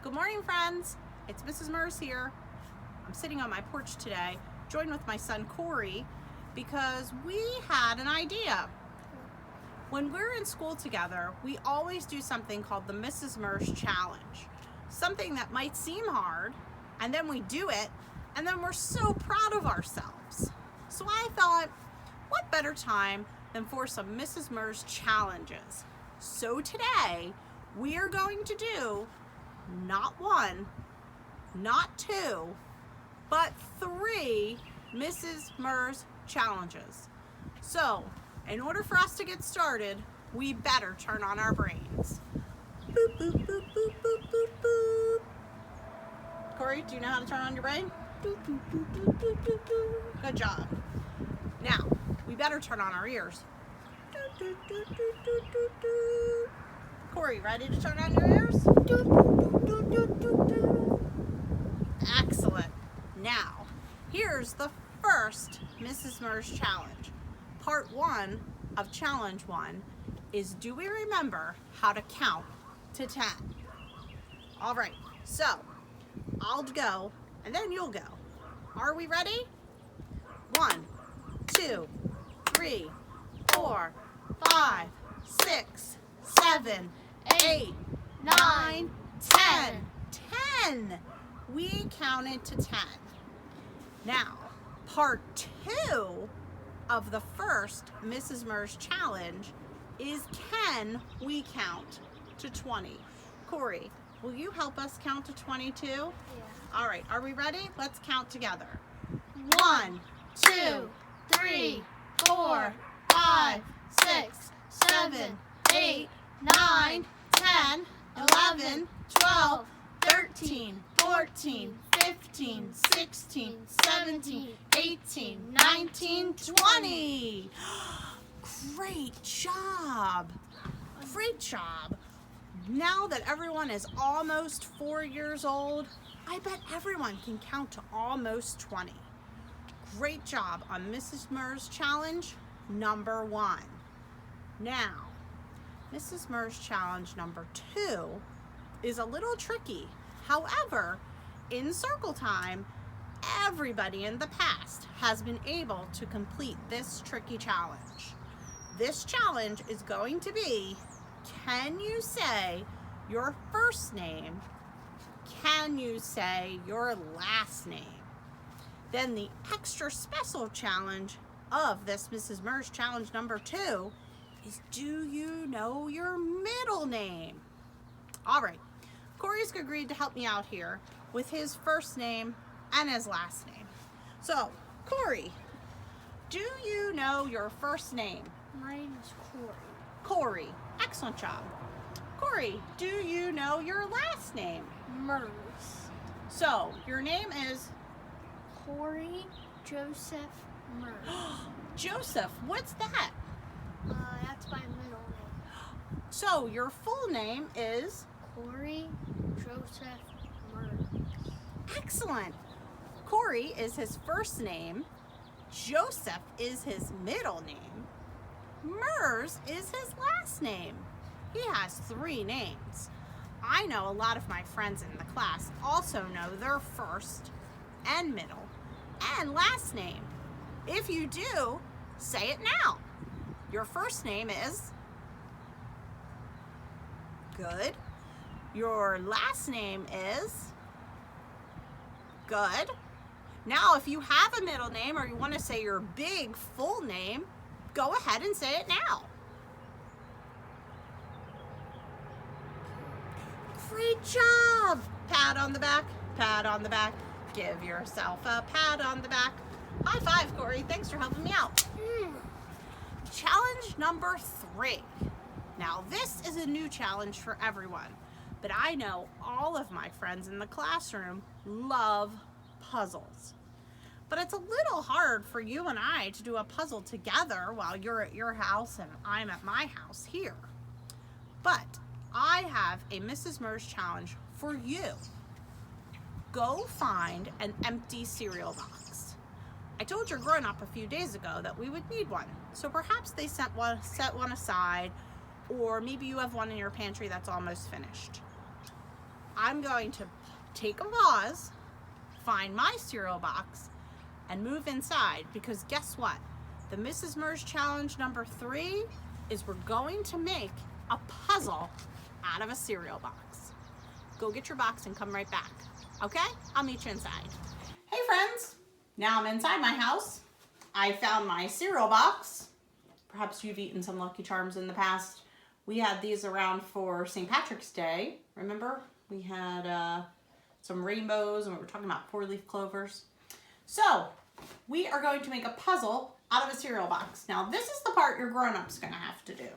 Good morning, friends. It's Mrs. Merz here. I'm sitting on my porch today, joined with my son Corey, because we had an idea. When we're in school together, we always do something called the Mrs. Merz Challenge. Something that might seem hard, and then we do it, and then we're so proud of ourselves. So I thought, what better time than for some Mrs. Merz challenges? So today, we are going to do not one, not two, but 3 Mrs. Merz challenges. So, in order for us to get started, we better turn on our brains. Boop, boop, boop, boop, boop, boop, boop. Corey, do you know how to turn on your brain? Boop, boop, boop, boop, boop, boop, boop. Good job. Now, we better turn on our ears. Doo, doo, doo, doo, doo, doo, doo. Corey, ready to turn on your ears? Doo, doo, doo, doo, doo, doo. Excellent. Now, here's the first Mrs. Merz challenge. Part 1 of challenge 1 is, do we remember how to count to 10? All right, so I'll go and then you'll go. Are we ready? 1, 2, 3, 4, 5, 6, 7, 8, 9, 10. 10. We counted to 10. Now, part 2 of the first Mrs. Merz challenge is, can we count to 20? Corey, will you help us count to 22? Yeah. All right, are we ready? Let's count together. 1, 2, 3, 4, 5, 6, 7, 8, 9, 10, 11, 12, 13, 14, 15, 16, 17, 18, 19, 20. Great job. Great job. Now that everyone is almost 4 years old, I bet everyone can count to almost 20. Great job on Mrs. Merz challenge number 1. Now, Mrs. Merz challenge number 2 is a little tricky. However, in circle time, everybody in the past has been able to complete this tricky challenge. This challenge is going to be, can you say your first name? Can you say your last name? Then the extra special challenge of this Mrs. Merz challenge number 2 is, do you know your middle name? All right, Corey's agreed to help me out here with his first name and his last name. So, Corey, do you know your first name? My name is Corey. Corey, excellent job. Corey, do you know your last name? Merz. So, your name is Corey Joseph Merz. Joseph. What's that? That's my middle name. So, your full name is? Corey Joseph Merz. Excellent. Corey is his first name. Joseph is his middle name. Merz is his last name. He has 3 names. I know a lot of my friends in the class also know their first and middle and last name. If you do, say it now. Your first name is? Good. Your last name is? Good. Now, if you have a middle name or you want to say your big full name, go ahead and say it now. Great job. Pat on the back, pat on the back. Give yourself a pat on the back. High five, Corey. Thanks for helping me out. Challenge number 3. Now, this is a new challenge for everyone, but I know all of my friends in the classroom love puzzles. But it's a little hard for you and I to do a puzzle together while you're at your house and I'm at my house here. But I have a Mrs. Merz challenge for you. Go find an empty cereal box. I told your grown-up a few days ago that we would need one, so perhaps they set one aside, or maybe you have one in your pantry that's almost finished. I'm going to take a vase, find my cereal box, and move inside, because guess what? The Mrs. Merz challenge number 3 is we're going to make a puzzle out of a cereal box. Go get your box and come right back. Okay? I'll meet you inside. Hey friends, now I'm inside my house. I found my cereal box. Perhaps you've eaten some Lucky Charms in the past. We had these around for St. Patrick's Day. Remember? We had some rainbows and we were talking about 4-leaf clovers. So, we are going to make a puzzle out of a cereal box. Now, this is the part your grown-up's gonna have to do.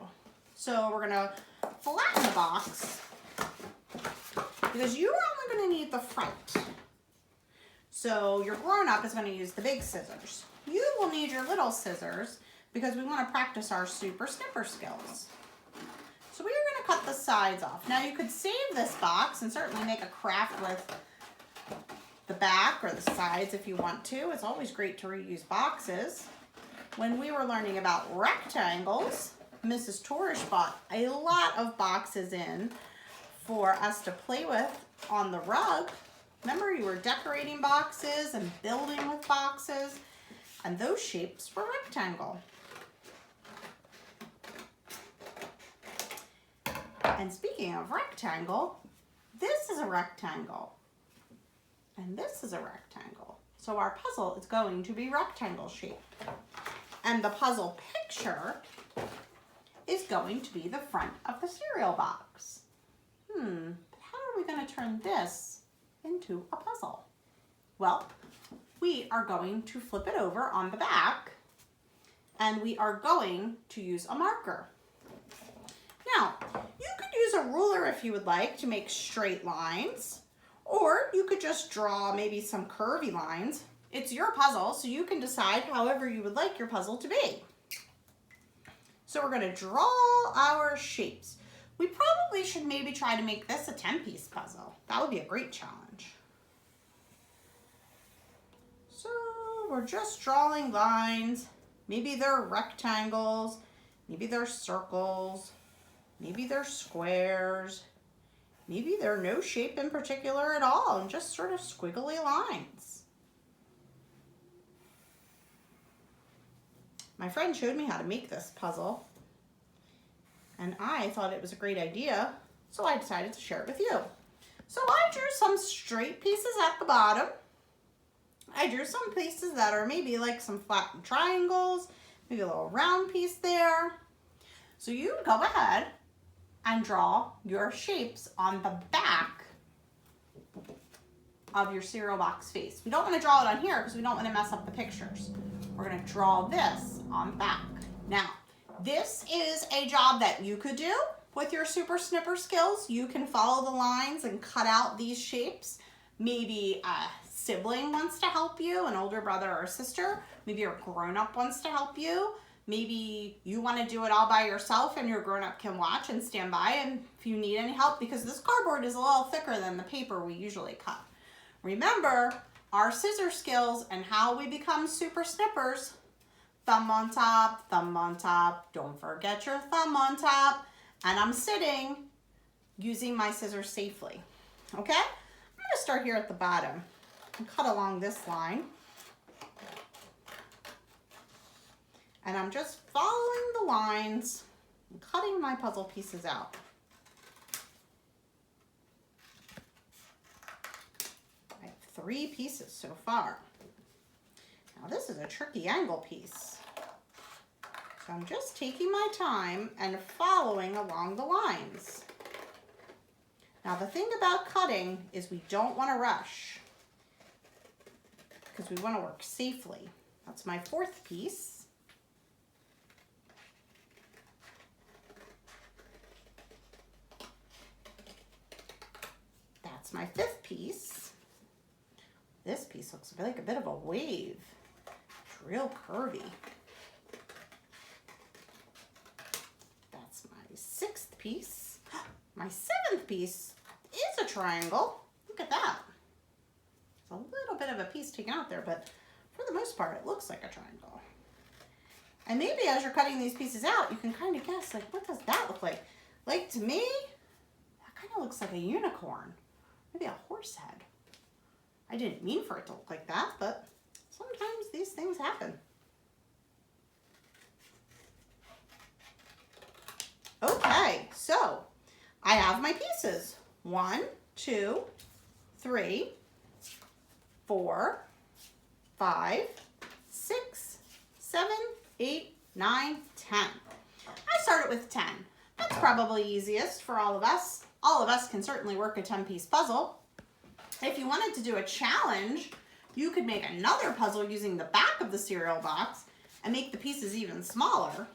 So, we're gonna flatten the box because you're only gonna need the front. So, your grown-up is gonna use the big scissors. You will need your little scissors because we wanna practice our super snipper skills. So, we are gonna cut the sides off. Now, you could save this box and certainly make a craft with the back or the sides if you want to. It's always great to reuse boxes. When we were learning about rectangles, Mrs. Torish bought a lot of boxes in for us to play with on the rug. Remember, you were decorating boxes and building with boxes, and those shapes were rectangle. And speaking of rectangle, this is a rectangle. And this is a rectangle. So our puzzle is going to be rectangle shaped. And the puzzle picture is going to be the front of the cereal box. How are we going to turn this into a puzzle? Well, we are going to flip it over on the back and we are going to use a marker. Now, you could use a ruler if you would like to make straight lines. Or you could just draw maybe some curvy lines. It's your puzzle, so you can decide however you would like your puzzle to be. So we're going to draw our shapes. We probably should maybe try to make this a 10-piece puzzle. That would be a great challenge. So we're just drawing lines. Maybe they're rectangles. Maybe they're circles. Maybe they're squares. Maybe they're no shape in particular at all and just sort of squiggly lines. My friend showed me how to make this puzzle and I thought it was a great idea, so I decided to share it with you. So I drew some straight pieces at the bottom. I drew some pieces that are maybe like some flattened triangles, maybe a little round piece there. So you go ahead and draw your shapes on the back of your cereal box face. We don't want to draw it on here because we don't want to mess up the pictures. We're going to draw this on the back. Now, this is a job that you could do with your super snipper skills. You can follow the lines and cut out these shapes. Maybe a sibling wants to help you, an older brother or sister. Maybe your grown-up wants to help you. Maybe you want to do it all by yourself and your grown-up can watch and stand by and if you need any help, because this cardboard is a little thicker than the paper we usually cut. Remember our scissor skills and how we become super snippers. Thumb on top, don't forget your thumb on top. And I'm sitting using my scissors safely. Okay? I'm going to start here at the bottom and cut along this line. And I'm just following the lines and cutting my puzzle pieces out. I have 3 pieces so far. Now this is a tricky angle piece. So I'm just taking my time and following along the lines. Now the thing about cutting is we don't want to rush because we want to work safely. That's my 4th piece. That's my 5th piece. This piece looks like a bit of a wave. It's real curvy. That's my 6th piece. My 7th piece is a triangle. Look at that. There's a little bit of a piece taken out there, but for the most part, it looks like a triangle. And maybe as you're cutting these pieces out, you can kind of guess, like, what does that look like? Like, to me, that kind of looks like a unicorn. Maybe a horse head. I didn't mean for it to look like that, but sometimes these things happen. Okay, so I have my pieces. 1, 2, 3, 4, 5, 6, 7, 8, 9, 10. I started with 10. That's probably easiest for all of us. All of us can certainly work a 10-piece puzzle. If you wanted to do a challenge, you could make another puzzle using the back of the cereal box and make the pieces even smaller.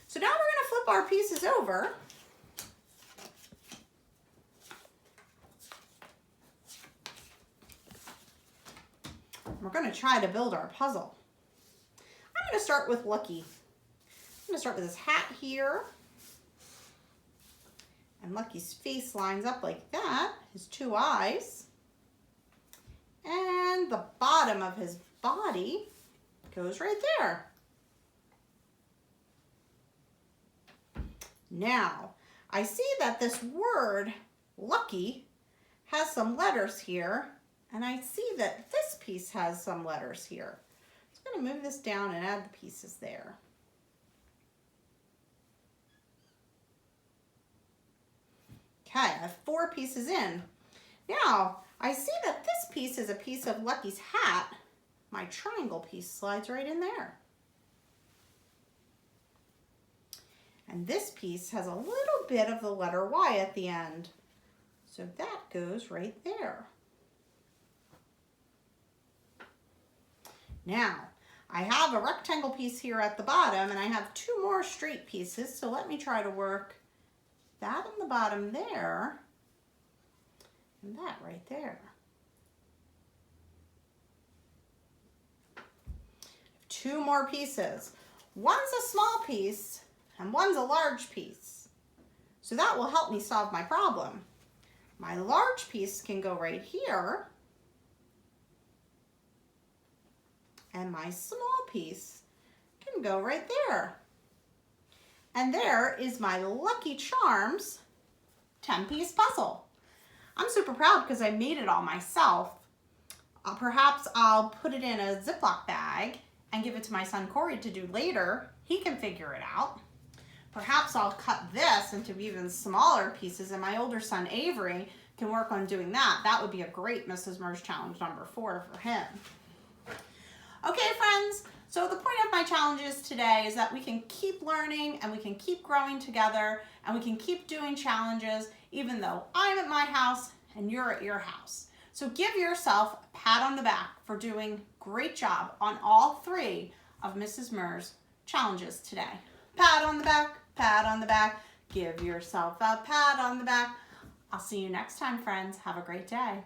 So now we're going to flip our pieces over. We're going to try to build our puzzle. I'm going to start with Lucky. I'm going to start with his hat here. And Lucky's face lines up like that, his 2 eyes. And the bottom of his body goes right there. Now, I see that this word, Lucky, has some letters here, and I see that this piece has some letters here. So I'm going to move this down and add the pieces there. Okay, I have 4 pieces in. Now, I see that this piece is a piece of Lucky's hat. My triangle piece slides right in there. And this piece has a little bit of the letter Y at the end. So that goes right there. Now, I have a rectangle piece here at the bottom, and I have 2 more straight pieces. So let me try to work that on the bottom there, and that right there. 2 more pieces. One's a small piece, and one's a large piece. So that will help me solve my problem. My large piece can go right here, and my small piece can go right there. And there is my Lucky Charms 10-piece puzzle. I'm super proud because I made it all myself. Perhaps I'll put it in a Ziploc bag and give it to my son Corey to do later. He can figure it out. Perhaps I'll cut this into even smaller pieces and my older son Avery can work on doing that. That would be a great Mrs. Merz challenge number 4 for him. Okay, friends. So the point of my challenges today is that we can keep learning and we can keep growing together and we can keep doing challenges even though I'm at my house and you're at your house. So give yourself a pat on the back for doing a great job on all 3 of Mrs. Merz challenges today. Pat on the back, give yourself a pat on the back. I'll see you next time, friends. Have a great day.